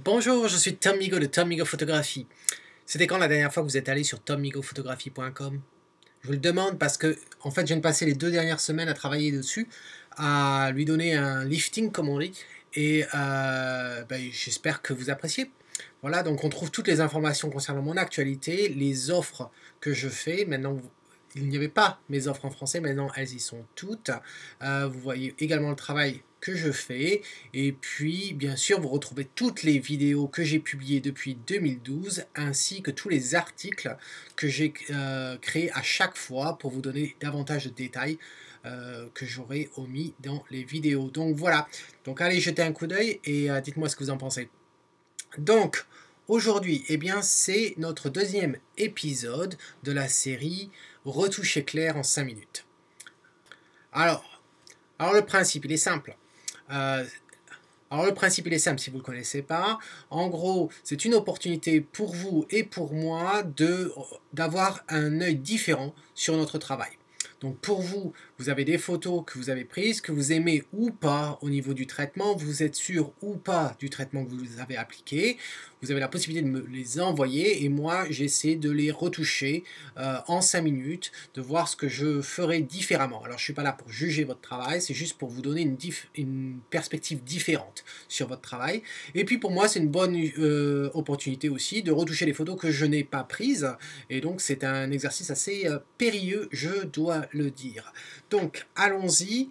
Bonjour, je suis Tom Migaud de Tom Migaud Photographie. C'était quand la dernière fois que vous êtes allé sur tommigauphotography.com? Je vous le demande parce que, en fait, je viens de passer les 2 dernières semaines à travailler dessus, à lui donner un lifting, comme on dit, et j'espère que vous appréciez. Voilà, donc on trouve toutes les informations concernant mon actualité, les offres que je fais. Maintenant, il n'y avait pas mes offres en français, maintenant elles y sont toutes. Vous voyez également le travail que je fais. Et puis, bien sûr, vous retrouvez toutes les vidéos que j'ai publiées depuis 2012, ainsi que tous les articles que j'ai créés à chaque fois pour vous donner davantage de détails que j'aurais omis dans les vidéos. Donc voilà, donc allez jeter un coup d'œil et dites-moi ce que vous en pensez. Donc, aujourd'hui, eh bien, c'est notre deuxième épisode de la série Retouche éclair en 5 minutes. Alors, le principe, il est simple. Euh, si vous ne le connaissez pas. En gros, c'est une opportunité pour vous et pour moi d'avoir un œil différent sur notre travail. Donc pour vous, vous avez des photos que vous avez prises, que vous aimez ou pas au niveau du traitement, vous êtes sûr ou pas du traitement que vous avez appliqué, vous avez la possibilité de me les envoyer et moi j'essaie de les retoucher en 5 minutes, de voir ce que je ferai différemment. Alors je ne suis pas là pour juger votre travail, c'est juste pour vous donner une perspective différente sur votre travail. Et puis pour moi c'est une bonne opportunité aussi de retoucher les photos que je n'ai pas prises et donc c'est un exercice assez périlleux, je dois le dire. Donc allons-y.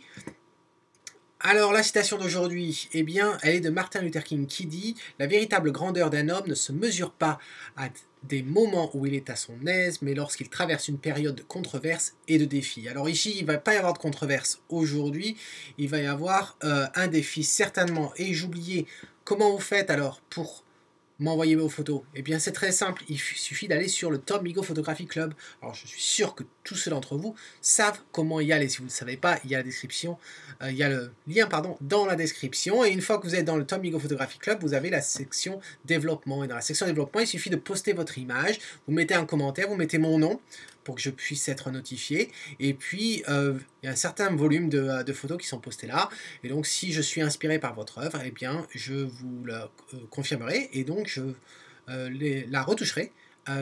Alors la citation d'aujourd'hui, eh bien, elle est de Martin Luther King qui dit « La véritable grandeur d'un homme ne se mesure pas à des moments où il est à son aise, mais lorsqu'il traverse une période de controverse et de défis. » Alors ici, il ne va pas y avoir de controverse aujourd'hui, il va y avoir un défi certainement. Et j'oubliais, comment vous faites alors pour m'envoyer vos photos? Eh bien c'est très simple, il suffit d'aller sur le Tom Migaud Photography Club. Alors je suis sûr que tous ceux d'entre vous savent comment y aller. Si vous ne le savez pas, il y a la description, il y a le lien dans la description. Et une fois que vous êtes dans le Tom Migaud Photography Club, vous avez la section développement. Et dans la section développement, il suffit de poster votre image, vous mettez un commentaire, vous mettez mon nom pour que je puisse être notifié. Et puis, il y a un certain volume de photos qui sont postées là. Et donc, si je suis inspiré par votre œuvre, eh bien, je vous le confirmerai et donc je la retoucherai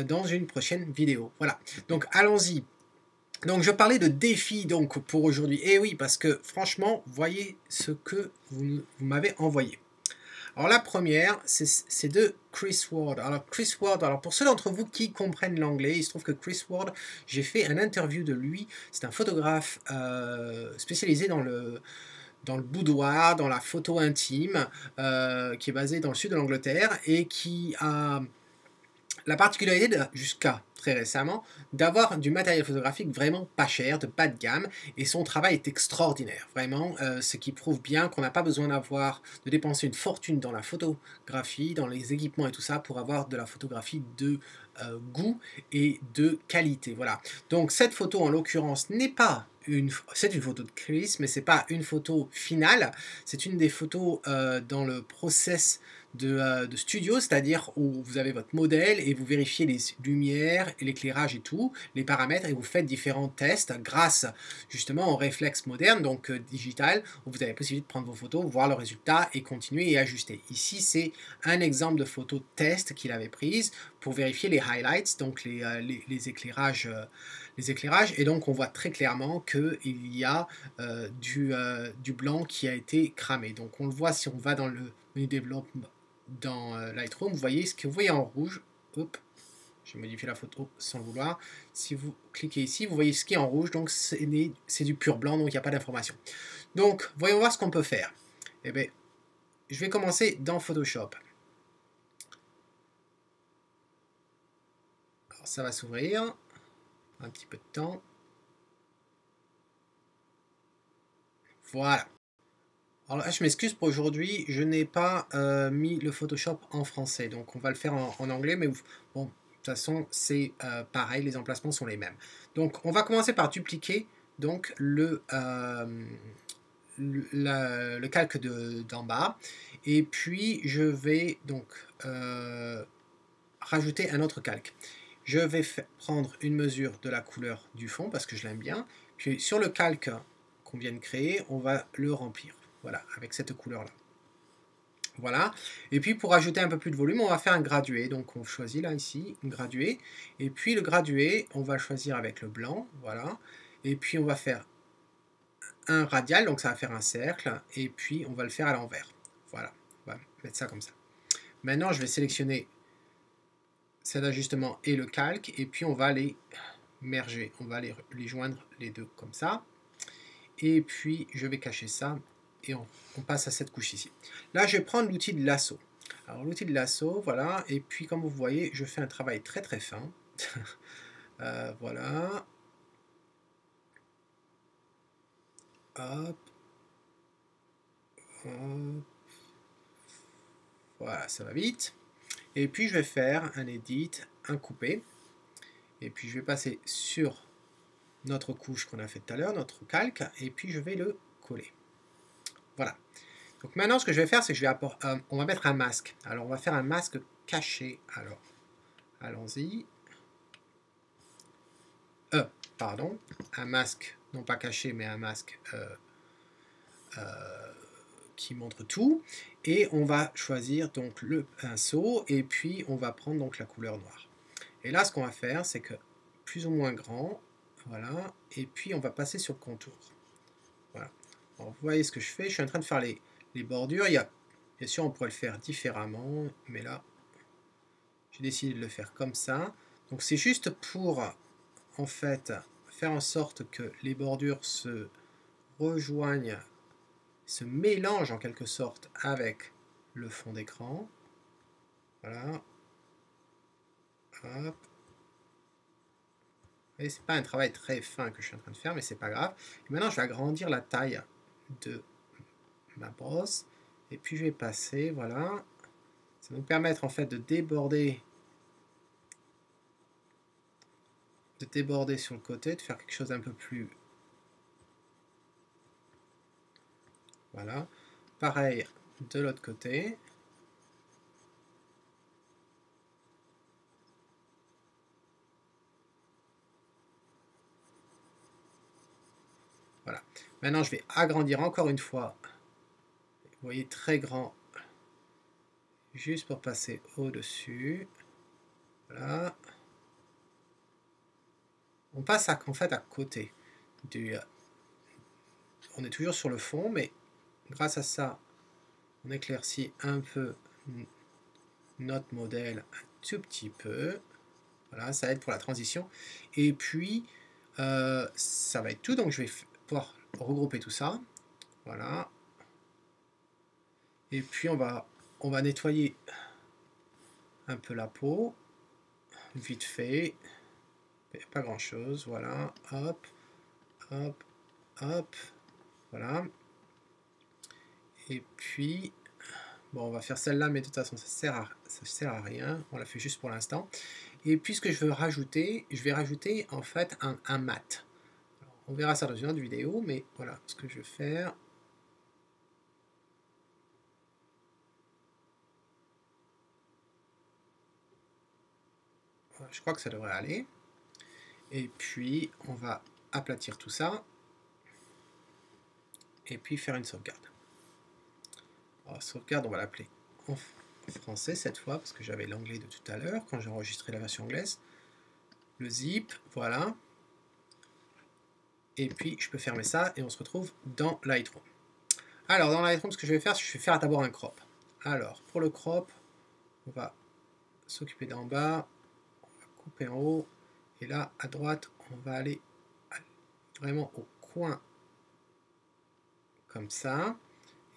dans une prochaine vidéo. Voilà. Donc, allons-y. Donc, je parlais de défis donc, pour aujourd'hui. Et oui, parce que franchement, voyez ce que vous m'avez envoyé. Alors la première, c'est de Chris Ward. Alors Chris Ward, alors pour ceux d'entre vous qui comprennent l'anglais, il se trouve que Chris Ward, j'ai fait un interview de lui. C'est un photographe spécialisé dans le boudoir, dans la photo intime, qui est basé dans le sud de l'Angleterre et qui a la particularité, jusqu'à très récemment, d'avoir du matériel photographique vraiment pas cher, de bas de gamme, et son travail est extraordinaire, vraiment, ce qui prouve bien qu'on n'a pas besoin de dépenser une fortune dans la photographie, dans les équipements et tout ça, pour avoir de la photographie de goût et de qualité. Voilà. Donc cette photo, en l'occurrence, n'est pas c'est une photo de Chris, mais c'est pas une photo finale, c'est une des photos dans le process de studio, c'est-à-dire où vous avez votre modèle et vous vérifiez les lumières et l'éclairage et tout, les paramètres, et vous faites différents tests grâce justement au réflexe moderne, donc digital, où vous avez la possibilité de prendre vos photos, voir le résultat et continuer et ajuster. Ici, c'est un exemple de photo test qu'il avait prise pour vérifier les highlights, donc les éclairages. Et donc on voit très clairement qu'il y a du blanc qui a été cramé. Donc on le voit si on va dans le menu développement dans Lightroom, vous voyez ce que vous voyez en rouge. Hop, j'ai modifié la photo sans le vouloir. Si vous cliquez ici, vous voyez ce qui est en rouge, donc c'est du pur blanc, donc il n'y a pas d'information. Donc, voyons voir ce qu'on peut faire. Eh bien, je vais commencer dans Photoshop. Alors, ça va s'ouvrir. Un petit peu de temps. Voilà. Alors là, je m'excuse pour aujourd'hui, je n'ai pas mis le Photoshop en français, donc on va le faire en anglais, mais bon, de toute façon, c'est pareil, les emplacements sont les mêmes. Donc, on va commencer par dupliquer donc le calque d'en bas, et puis je vais donc rajouter un autre calque. Je vais prendre une mesure de la couleur du fond, parce que je l'aime bien, puis sur le calque qu'on vient de créer, on va le remplir. Voilà, avec cette couleur-là. Voilà. Et puis pour ajouter un peu plus de volume, on va faire un gradué. Donc on choisit là ici, un gradué. Et puis le gradué, on va le choisir avec le blanc. Voilà. Et puis on va faire un radial, donc ça va faire un cercle. Et puis on va le faire à l'envers. Voilà. On va mettre ça comme ça. Maintenant, je vais sélectionner cet ajustement et le calque. Et puis on va les merger. On va les joindre les deux comme ça. Et puis je vais cacher ça. Et on passe à cette couche ici. Là, je vais prendre l'outil de lasso. Alors l'outil de lasso, voilà, et puis comme vous voyez, je fais un travail très très fin. Voilà. Hop. Hop. Voilà, ça va vite. Et puis je vais faire un edit, un coupé. Et puis je vais passer sur notre couche qu'on a fait tout à l'heure, notre calque, et puis je vais le coller. Voilà. Donc maintenant, ce que je vais faire, c'est que on va mettre un masque. Alors on va faire un masque caché. Alors, allons-y. Pardon, un masque, non pas caché, mais un masque qui montre tout. Et on va choisir donc le pinceau et puis on va prendre donc la couleur noire. Et là, ce qu'on va faire, c'est que plus ou moins grand, voilà, et puis on va passer sur le contour. Voilà. Alors, vous voyez ce que je fais, je suis en train de faire les bordures. Bien sûr, on pourrait le faire différemment, mais là, j'ai décidé de le faire comme ça. Donc c'est juste pour, en fait, faire en sorte que les bordures se rejoignent, se mélangent en quelque sorte avec le fond d'écran. Voilà. Hop. Et c'est pas un travail très fin que je suis en train de faire, mais c'est pas grave. Et maintenant, je vais agrandir la taille de ma brosse. Et puis je vais passer, voilà. Ça va nous permettre en fait de déborder sur le côté, de faire quelque chose un peu plus. Voilà. Pareil de l'autre côté. Voilà. Maintenant, je vais agrandir encore une fois. Vous voyez, très grand. Juste pour passer au-dessus. Voilà. On passe en fait à côté du. On est toujours sur le fond, mais grâce à ça, on éclaircit un peu notre modèle un tout petit peu. Voilà, ça aide pour la transition. Et puis, ça va être tout. Donc, je vais pouvoir regrouper tout ça. Voilà. Et puis, on va nettoyer un peu la peau. Vite fait. Pas grand chose. Voilà. Hop. Hop. Hop. Voilà. Et puis, bon, on va faire celle-là, mais de toute façon, ça sert à rien. On la fait juste pour l'instant. Et puis, ce que je veux rajouter, je vais rajouter en fait un mat. Alors, on verra ça dans une autre vidéo, mais voilà ce que je vais faire. Voilà, je crois que ça devrait aller. Et puis, on va aplatir tout ça. Et puis, faire une sauvegarde. Alors, sauvegarde, on va l'appeler en français cette fois, parce que j'avais l'anglais de tout à l'heure, quand j'ai enregistré la version anglaise. Le zip, voilà. Et puis, je peux fermer ça, et on se retrouve dans Lightroom. Alors, dans Lightroom, ce que je vais faire, c'est que je vais faire d'abord un crop. Alors, pour le crop, on va s'occuper d'en bas, on va couper en haut, et là, à droite, on va aller vraiment au coin, comme ça,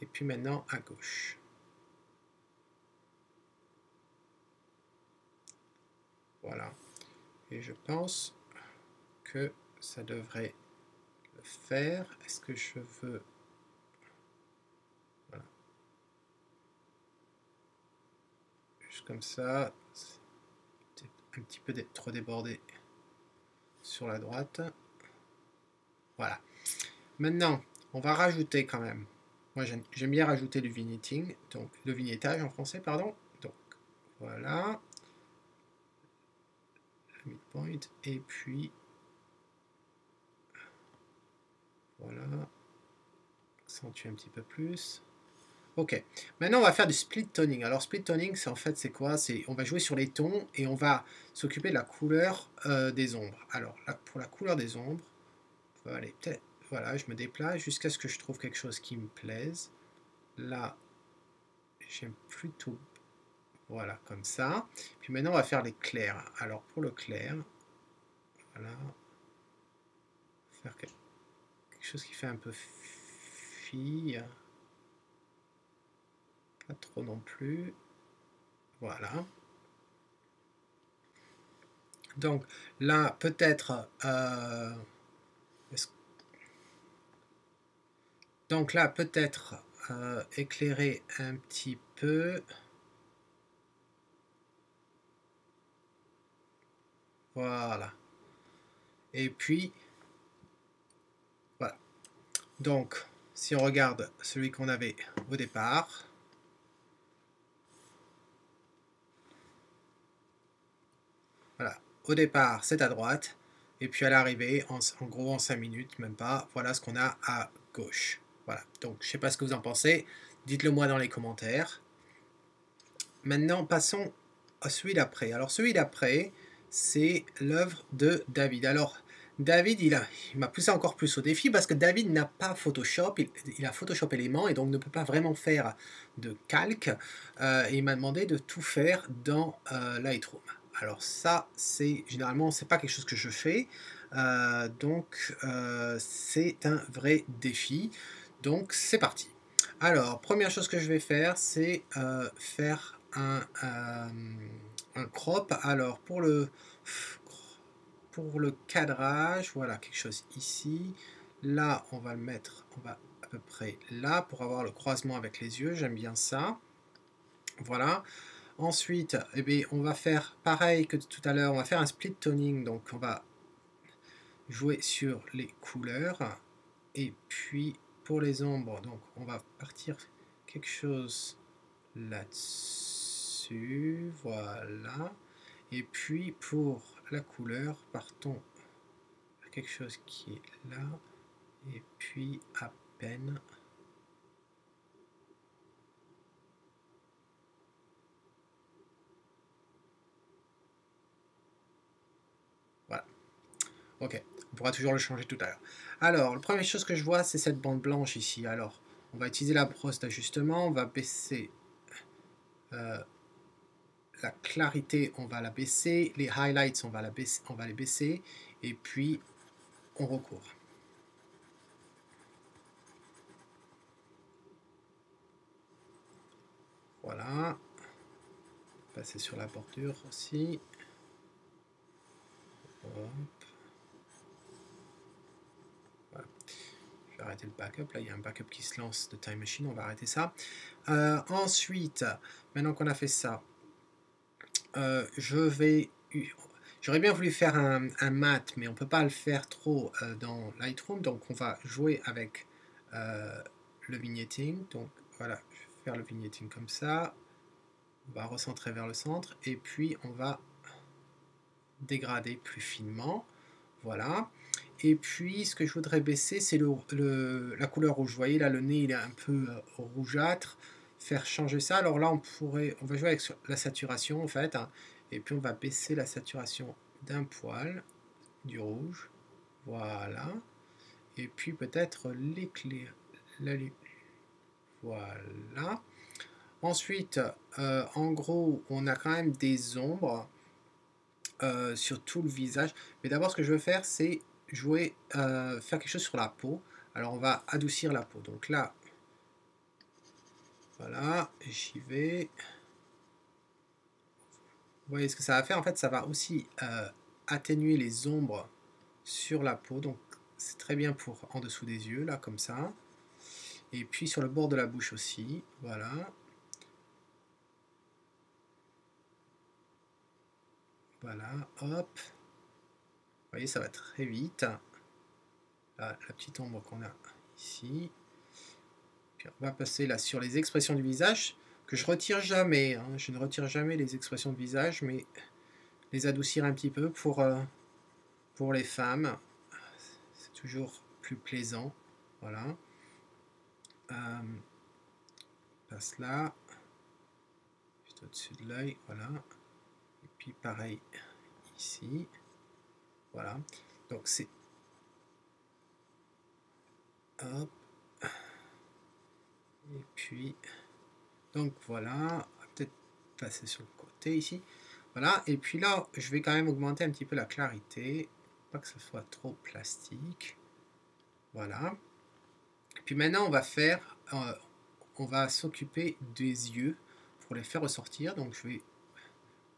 et puis maintenant à gauche. Voilà. Et je pense que ça devrait le faire. Est-ce que je veux... Voilà. Juste comme ça. C'est un petit peu trop débordé sur la droite. Voilà. Maintenant, on va rajouter quand même. Moi, j'aime bien rajouter du vignetting, donc le vignettage en français, pardon. Donc, voilà. Le midpoint. Et puis, voilà. Accentuer un petit peu plus. Ok, maintenant on va faire du split toning. Alors split toning, c'est en fait c'est quoi? C'est on va jouer sur les tons et on va s'occuper de la couleur des ombres. Alors là, pour la couleur des ombres, allez, peut-être, voilà, je me déplace jusqu'à ce que je trouve quelque chose qui me plaise. Là, j'aime plutôt, voilà, comme ça. Puis maintenant on va faire les clairs. Alors pour le clair, voilà, faire quelque chose qui fait un peu fille, pas trop non plus. Voilà. Donc là, peut-être, donc là, peut-être éclairer un petit peu. Voilà. Et puis, voilà. Donc, si on regarde celui qu'on avait au départ, voilà. Au départ, c'est à droite. Et puis à l'arrivée, en gros en 5 minutes, même pas, voilà ce qu'on a à gauche. Voilà. Donc, je ne sais pas ce que vous en pensez. Dites-le moi dans les commentaires. Maintenant, passons à celui d'après. Alors, celui d'après, c'est l'œuvre de David. Alors, David, il m'a poussé encore plus au défi parce que David n'a pas Photoshop, il a Photoshop Element et donc ne peut pas vraiment faire de calque. Et il m'a demandé de tout faire dans Lightroom. Alors ça, c'est généralement, c'est pas quelque chose que je fais. Donc, c'est un vrai défi. Donc, c'est parti. Alors, première chose que je vais faire, c'est faire un crop. Alors, pour le cadrage, voilà, quelque chose ici. Là, on va le mettre, on va à peu près là, pour avoir le croisement avec les yeux. J'aime bien ça. Voilà. Ensuite, eh bien, on va faire pareil que tout à l'heure. On va faire un split toning. Donc, on va jouer sur les couleurs. Et puis, pour les ombres, donc, on va partir quelque chose là-dessus, voilà. Et puis pour la couleur, partons à quelque chose qui est là, et puis à peine. Voilà. Ok, on pourra toujours le changer tout à l'heure. Alors, la première chose que je vois, c'est cette bande blanche ici. Alors, on va utiliser la brosse d'ajustement, on va baisser la clarité, on va la baisser, les highlights, on va les baisser, et puis on recourt. Voilà. Passer sur la bordure aussi. Hop. Voilà. Je vais arrêter le backup. Là, il y a un backup qui se lance de Time Machine. On va arrêter ça. Ensuite, maintenant qu'on a fait ça, j'aurais bien voulu faire un mat, mais on ne peut pas le faire trop dans Lightroom. Donc, on va jouer avec le vignetting. Donc, voilà, je vais faire le vignetting comme ça. On va recentrer vers le centre. Et puis, on va dégrader plus finement. Voilà. Et puis, ce que je voudrais baisser, c'est la couleur rouge. Vous voyez, là, le nez, il est un peu rougeâtre. Faire changer ça. Alors là, on va jouer avec la saturation, en fait. Hein, et puis, on va baisser la saturation d'un poil, du rouge. Voilà. Et puis, peut-être l'éclair. Voilà. Ensuite, en gros, on a quand même des ombres sur tout le visage. Mais d'abord, ce que je veux faire, c'est faire quelque chose sur la peau. Alors, on va adoucir la peau. Donc là, voilà, j'y vais. Vous voyez ce que ça va faire? En fait, ça va aussi atténuer les ombres sur la peau. Donc, c'est très bien pour en dessous des yeux, là, comme ça. Et puis, sur le bord de la bouche aussi. Voilà. Voilà, hop. Vous voyez, ça va très vite. Là, la petite ombre qu'on a ici. Puis on va passer là sur les expressions du visage, que je retire jamais. Hein. Je ne retire jamais les expressions de visage, mais les adoucir un petit peu pour les femmes. C'est toujours plus plaisant. Voilà. passe là, juste au-dessus de l'œil, voilà. Et puis pareil ici, voilà. Donc c'est hop, et puis donc voilà, on va peut-être passer sur le côté ici, voilà. Et puis là, je vais quand même augmenter un petit peu la clarité, pas que ce soit trop plastique, voilà. Et puis maintenant, on va s'occuper des yeux pour les faire ressortir. Donc je vais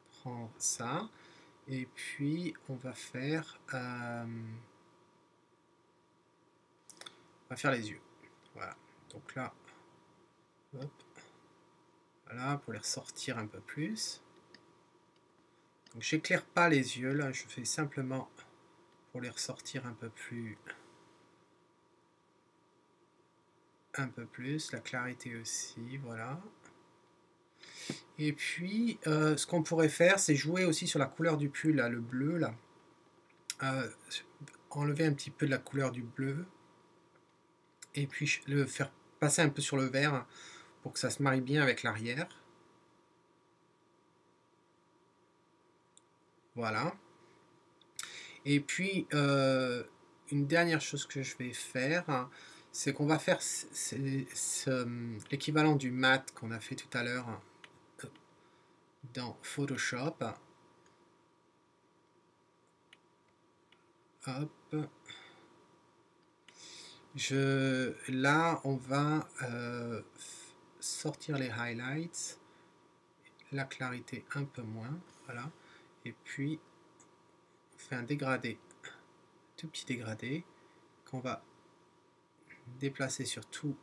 prendre ça et puis on va faire les yeux. Voilà. Donc là, hop, voilà, pour les ressortir un peu plus. Donc j'éclaire pas les yeux là, je fais simplement pour les ressortir un peu plus, la clarité aussi, voilà. Et puis ce qu'on pourrait faire, c'est jouer aussi sur la couleur du pull, là, le bleu là. Enlever un petit peu de la couleur du bleu et puis le faire passer un peu sur le vert pour que ça se marie bien avec l'arrière. Voilà. Et puis une dernière chose que je vais faire, c'est qu'on va faire l'équivalent du mat qu'on a fait tout à l'heure dans Photoshop. Hop. Là, on va sortir les highlights, la clarité un peu moins, voilà. Et puis, on fait un dégradé, tout petit dégradé, qu'on va déplacer sur tout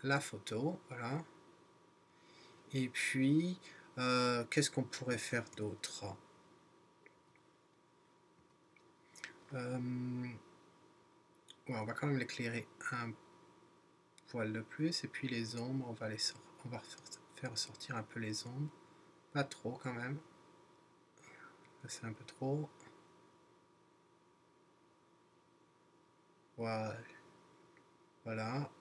la photo, voilà. Et puis, qu'est-ce qu'on pourrait faire d'autre? Ouais, on va quand même l'éclairer un poil de plus, et puis les ombres, on va faire sortir un peu les ombres, pas trop quand même, c'est un peu trop, voilà, voilà.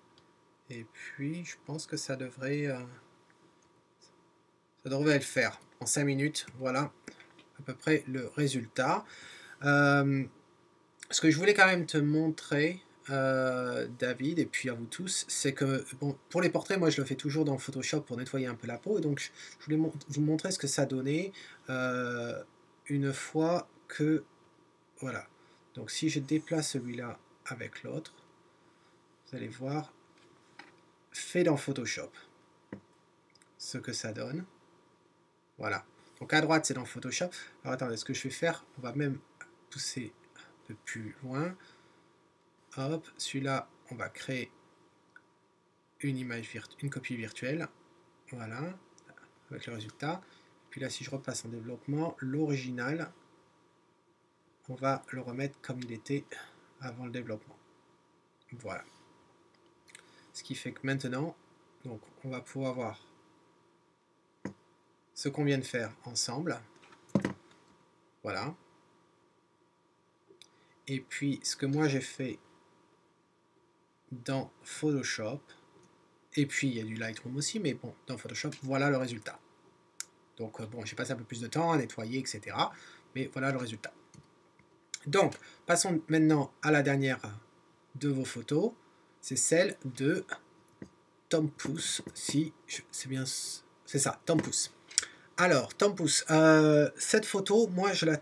Et puis je pense que ça devrait le faire en 5 minutes, voilà à peu près le résultat. Ce que je voulais quand même te montrer, David, et puis à vous tous, c'est que bon, pour les portraits, moi je le fais toujours dans Photoshop pour nettoyer un peu la peau, et donc je voulais vous montrer ce que ça donnait une fois que, voilà. Donc si je déplace celui-là avec l'autre, vous allez voir, fait dans Photoshop, ce que ça donne. Voilà. Donc à droite, c'est dans Photoshop. Alors attendez, ce que je vais faire, on va même pousser un peu plus loin. Hop, celui-là, on va créer une copie virtuelle. Voilà, avec le résultat. Puis là, si je repasse en développement, l'original, on va le remettre comme il était avant le développement. Voilà. Ce qui fait que maintenant, donc, on va pouvoir voir ce qu'on vient de faire ensemble. Voilà. Et puis, ce que moi j'ai fait dans Photoshop, et puis il y a du Lightroom aussi, mais bon, dans Photoshop, voilà le résultat. Donc bon, j'ai passé un peu plus de temps à nettoyer, etc. Mais voilà le résultat. Donc, passons maintenant à la dernière de vos photos. C'est celle de Tom Pouce, si c'est bien, c'est ça, Tom Pouce. Alors, Tom Pouce, cette photo, moi je la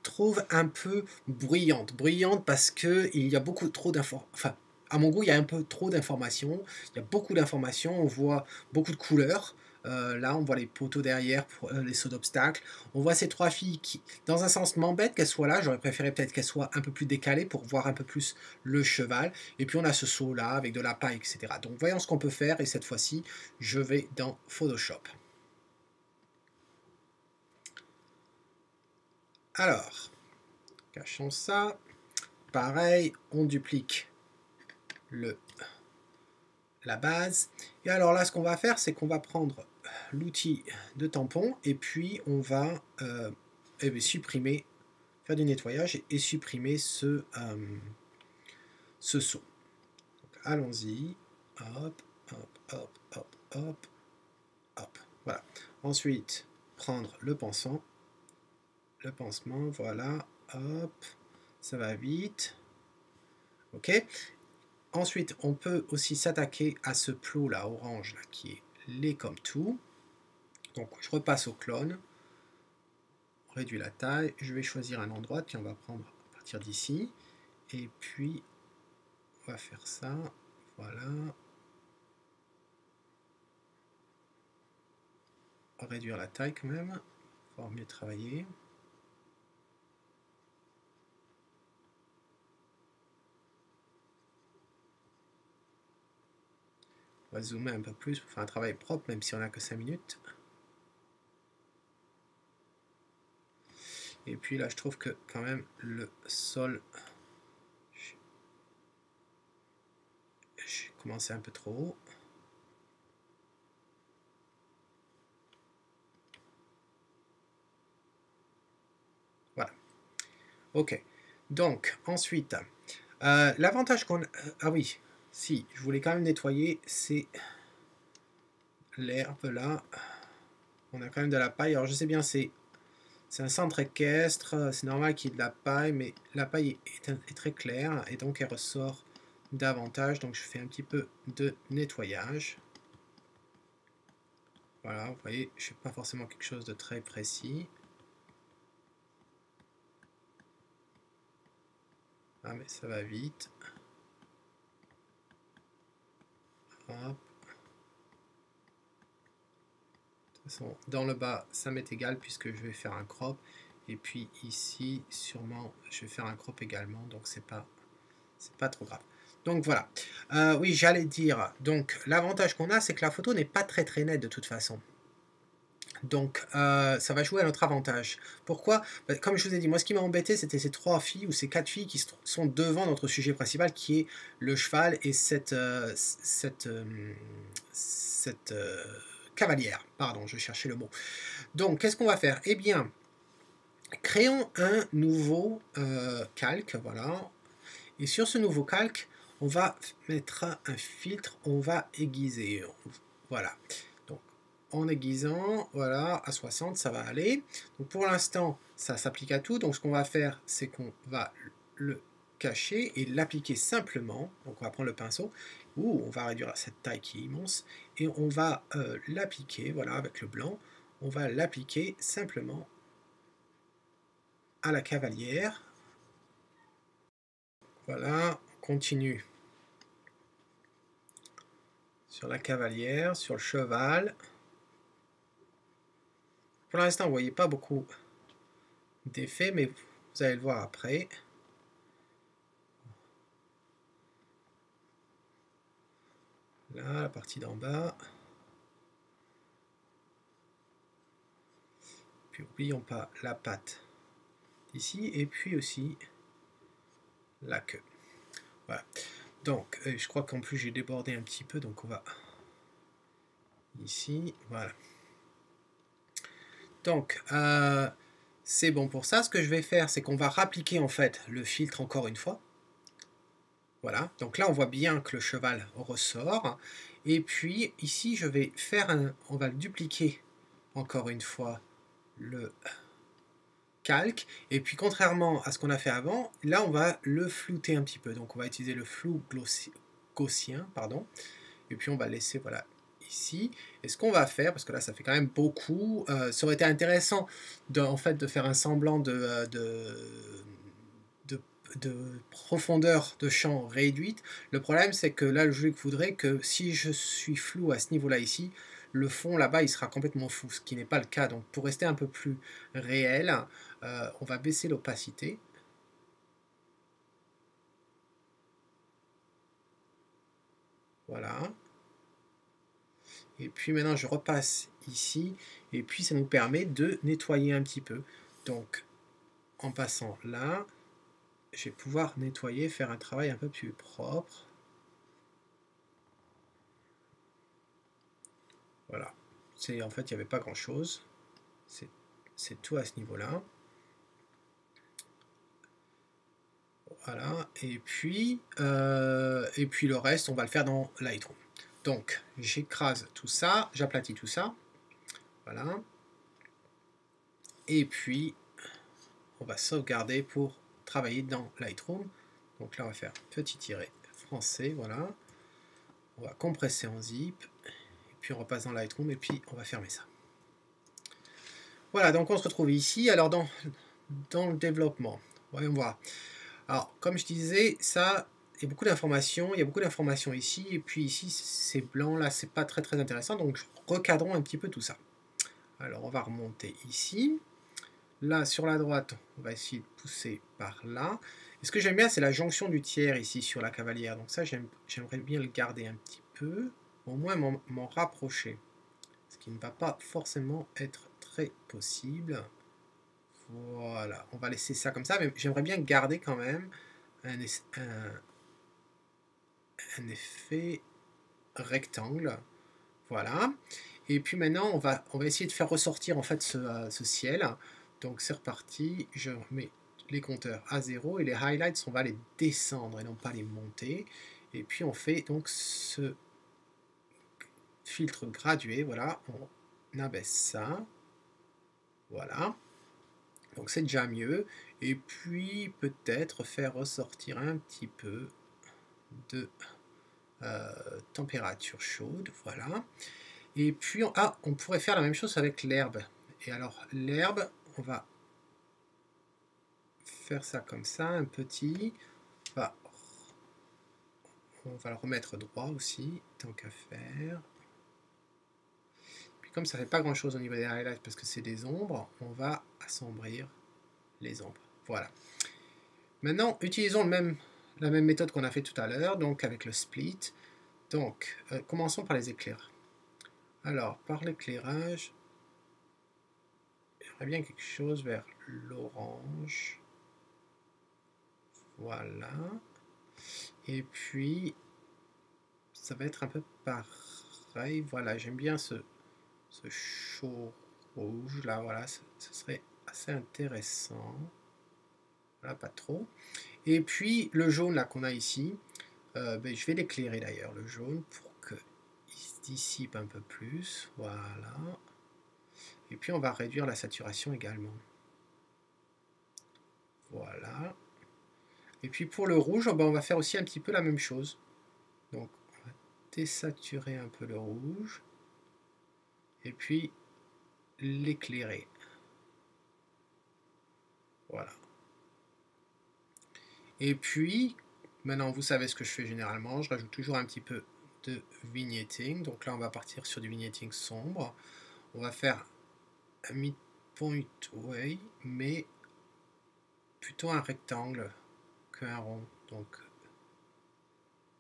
trouve un peu bruyante. Bruyante parce qu'il y a beaucoup trop d'informations. Enfin, à mon goût, il y a un peu trop d'informations. Il y a beaucoup d'informations. On voit beaucoup de couleurs. Là, on voit les poteaux derrière, pour, les sauts d'obstacles. On voit ces trois filles qui, dans un sens, m'embêtent qu'elles soient là. J'aurais préféré peut-être qu'elles soient un peu plus décalées pour voir un peu plus le cheval. Et puis, on a ce saut-là avec de la paille, etc. Donc, voyons ce qu'on peut faire. Et cette fois-ci, je vais dans Photoshop. Alors, cachons ça. Pareil, on duplique la base. Et alors là, ce qu'on va faire, c'est qu'on va prendre l'outil de tampon et puis on va supprimer, faire du nettoyage et supprimer ce saut. Allons-y. Hop. hop, hop, hop, hop. Voilà. Ensuite, prendre le pansement, voilà, hop, ça va vite. Ok. Ensuite, on peut aussi s'attaquer à ce plot là, orange, là, qui est laid comme tout. Donc, je repasse au clone, on réduit la taille, je vais choisir un endroit, puis on va prendre à partir d'ici, et puis on va faire ça, voilà. On va réduire la taille quand même, pour mieux travailler. On va zoomer un peu plus pour faire un travail propre, même si on n'a que 5 minutes. Et puis là, je trouve que quand même le sol, j'ai commencé un peu trop haut. Voilà. Ok. Donc, ensuite, l'avantage qu'on... ah oui, si, je voulais quand même nettoyer, c'est l'herbe là. On a quand même de la paille. Alors, je sais bien, c'est un centre équestre, c'est normal qu'il y ait de la paille, mais la paille est très claire et donc elle ressort davantage. Donc je fais un petit peu de nettoyage. Voilà, vous voyez, je ne fais pas forcément quelque chose de très précis. Ah mais ça va vite. Hop. De toute façon, dans le bas, ça m'est égal puisque je vais faire un crop. Et puis ici, sûrement, je vais faire un crop également, donc c'est pas trop grave. Donc voilà. Oui, j'allais dire, donc l'avantage qu'on a, c'est que la photo n'est pas très nette de toute façon. Donc ça va jouer à notre avantage. Pourquoi? Comme je vous ai dit, moi ce qui m'a embêté, c'était ces 3 filles ou ces 4 filles qui sont devant notre sujet principal, qui est le cheval et cette cavalière. Pardon, je cherchais le mot. Donc qu'est-ce qu'on va faire? Eh bien, créons un nouveau calque, voilà. Et sur ce nouveau calque, on va mettre un filtre, on va aiguiser. Voilà. Donc, en aiguisant, voilà, à 60, ça va aller. Donc, pour l'instant, ça s'applique à tout. Donc, ce qu'on va faire, c'est qu'on va le cacher et l'appliquer simplement. Donc, on va prendre le pinceau. On va réduire cette taille qui est immense. Et on va l'appliquer, voilà, avec le blanc. On va l'appliquer simplement à la cavalière. Voilà, on continue sur la cavalière, sur le cheval. Pour l'instant, vous ne voyez pas beaucoup d'effets, mais vous allez le voir après. Là, la partie d'en bas. Puis n'oublions pas la patte ici, et puis aussi la queue. Voilà. Donc, je crois qu'en plus j'ai débordé un petit peu, donc on va ici, voilà. Donc, c'est bon pour ça. Ce que je vais faire, c'est qu'on va rappliquer en fait le filtre encore une fois. Voilà, donc là on voit bien que le cheval ressort. Et puis ici je vais faire on va le dupliquer encore une fois le calque. Et puis contrairement à ce qu'on a fait avant, là on va le flouter un petit peu. Donc on va utiliser le flou gaussien, pardon. Et puis on va laisser voilà ici. Et ce qu'on va faire, parce que là ça fait quand même beaucoup, ça aurait été intéressant en fait de faire un semblant de profondeur de champ réduite. Le problème, c'est que là, le jeu voudrait que si je suis flou à ce niveau-là ici, le fond là-bas, il sera complètement fou, ce qui n'est pas le cas. Donc, pour rester un peu plus réel, on va baisser l'opacité. Voilà. Et puis maintenant, je repasse ici. Et puis, ça nous permet de nettoyer un petit peu. Donc, en passant là, je vais pouvoir nettoyer, faire un travail un peu plus propre. Voilà. En fait, il n'y avait pas grand-chose. C'est tout à ce niveau-là. Voilà. Et puis le reste, on va le faire dans Lightroom. Donc, j'écrase tout ça, j'aplatis tout ça. Voilà. Et puis, on va sauvegarder pour travailler dans Lightroom. Donc là, on va faire petit tiret français, voilà. On va compresser en zip. Et puis, on repasse dans Lightroom et puis, on va fermer ça. Voilà, donc on se retrouve ici. Alors, dans le développement, voyons voir. Alors, comme je disais, ça, il y a beaucoup d'informations. Il y a beaucoup d'informations ici. Et puis ici, c'est blanc. Là, c'est pas très, très intéressant. Donc, recadrons un petit peu tout ça. Alors, on va remonter ici. Là, sur la droite, on va essayer de pousser par là. Et ce que j'aime bien, c'est la jonction du tiers ici sur la cavalière. Donc ça, j'aimerais bien le garder un petit peu. Au moins m'en rapprocher. Ce qui ne va pas forcément être très possible. Voilà, on va laisser ça comme ça. Mais j'aimerais bien garder quand même un effet rectangle. Voilà. Et puis maintenant, on va essayer de faire ressortir en fait ce ciel. Donc c'est reparti. Je remets les compteurs à 0 et les highlights, on va les descendre et non pas les monter. Et puis on fait donc ce filtre gradué. Voilà, on abaisse ça. Voilà. Donc c'est déjà mieux. Et puis peut-être faire ressortir un petit peu de température chaude. Voilà. Et puis, on pourrait faire la même chose avec l'herbe. Et alors, l'herbe, on va faire ça comme ça, un petit. On va le remettre droit aussi, tant qu'à faire. Puis comme ça ne fait pas grand chose au niveau des highlights parce que c'est des ombres, on va assombrir les ombres. Voilà. Maintenant, utilisons la même méthode qu'on a fait tout à l'heure, donc avec le split. Donc, commençons par les éclairs. Alors, par l'éclairage, j'aimerais bien quelque chose vers l'orange. Voilà. Et puis, ça va être un peu pareil. Voilà, j'aime bien ce chaud rouge là. Voilà, ce serait assez intéressant. Voilà, pas trop. Et puis, le jaune là qu'on a ici, je vais l'éclairer d'ailleurs, le jaune, pour qu'il se dissipe un peu plus. Voilà. Et puis, on va réduire la saturation également. Voilà. Et puis pour le rouge, on va faire aussi un petit peu la même chose. Donc on va désaturer un peu le rouge. Et puis l'éclairer. Voilà. Et puis, maintenant vous savez ce que je fais généralement. Je rajoute toujours un petit peu de vignetting. Donc là on va partir sur du vignetting sombre. On va faire un midpoint way, mais plutôt un rectangle qu'un rond. Donc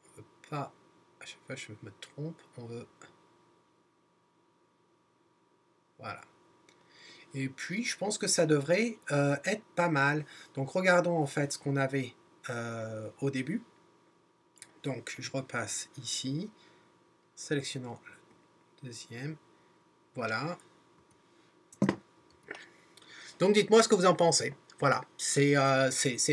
on veut pas, à chaque fois je me trompe, on veut, voilà. Et puis je pense que ça devrait être pas mal. Donc regardons en fait ce qu'on avait au début. Donc je repasse ici, sélectionnant le deuxième, voilà. Donc dites-moi ce que vous en pensez. Voilà, c'est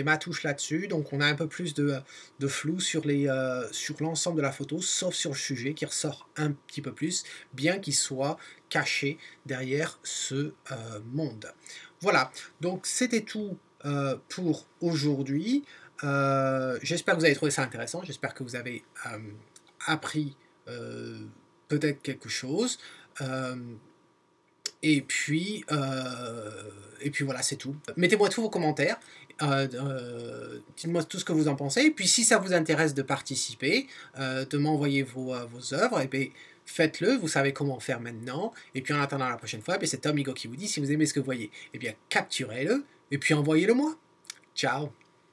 ma touche là-dessus. Donc on a un peu plus de flou sur l'ensemble de la photo, sauf sur le sujet qui ressort un petit peu plus, bien qu'il soit caché derrière ce monde. Voilà, donc c'était tout pour aujourd'hui. J'espère que vous avez trouvé ça intéressant. J'espère que vous avez appris peut-être quelque chose. Et puis voilà, c'est tout. Mettez-moi tous vos commentaires. Dites-moi tout ce que vous en pensez. Et puis si ça vous intéresse de participer, de m'envoyer vos œuvres, et bien faites-le. Vous savez comment faire maintenant. Et puis en attendant la prochaine fois, c'est Tom Higo qui vous dit, si vous aimez ce que vous voyez, et bien capturez-le et puis envoyez-le moi. Ciao.